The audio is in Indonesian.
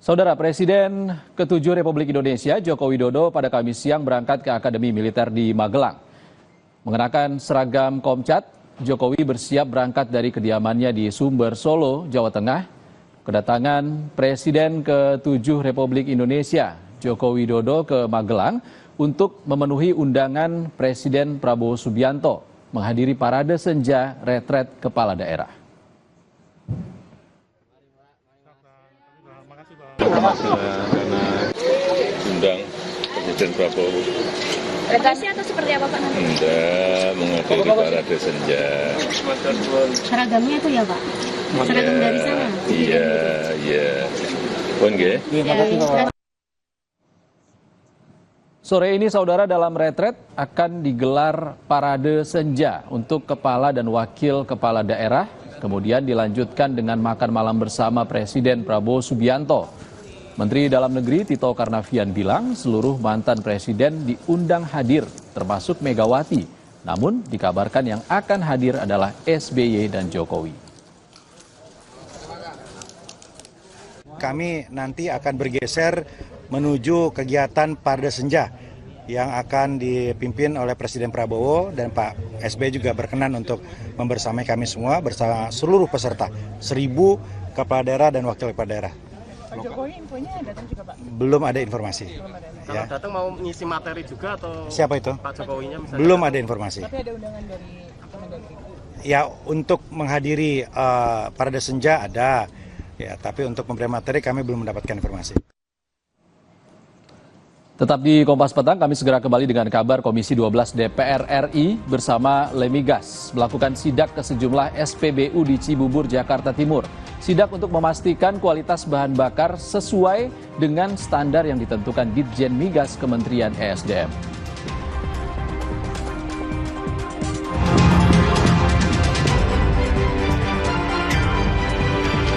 Saudara Presiden ke-7 Republik Indonesia Joko Widodo pada Kamis siang berangkat ke Akademi Militer di Magelang. Mengenakan seragam Komcat, Jokowi bersiap berangkat dari kediamannya di Sumber, Solo, Jawa Tengah. Kedatangan Presiden ke-7 Republik Indonesia Joko Widodo ke Magelang untuk memenuhi undangan Presiden Prabowo Subianto menghadiri parade senja retret kepala daerah. Karena undang Presiden Prabowo. Legasi atau seperti apa Pak nanti? Enggak, menghadiri parade senja. Seragamnya itu ya Pak? Seragam dari sana? Iya. Pun nggih? Sore ini saudara dalam retret akan digelar parade senja untuk kepala dan wakil kepala daerah. Kemudian dilanjutkan dengan makan malam bersama Presiden Prabowo Subianto. Menteri Dalam Negeri Tito Karnavian bilang seluruh mantan presiden diundang hadir, termasuk Megawati. Namun dikabarkan yang akan hadir adalah SBY dan Jokowi. Kami nanti akan bergeser menuju kegiatan parade senja yang akan dipimpin oleh Presiden Prabowo, dan Pak SBY juga berkenan untuk membersamai kami semua bersama seluruh peserta, 1.000 kepala daerah dan wakil kepala daerah. Pak Jokowi infonya datang juga Pak? Belum ada informasi. Kalau datang mau ngisi materi juga atau? Siapa itu? Pak Jokowinya misalnya? Belum ada informasi. Tapi ada undangan dari Kemendagri? Ya, untuk menghadiri parade senja ada, ya, tapi untuk memberi materi kami belum mendapatkan informasi. Tetap di Kompas Petang, kami segera kembali dengan kabar Komisi 12 DPR RI bersama Lemigas melakukan sidak ke sejumlah SPBU di Cibubur, Jakarta Timur. Sidak untuk memastikan kualitas bahan bakar sesuai dengan standar yang ditentukan Ditjen Migas Kementerian ESDM.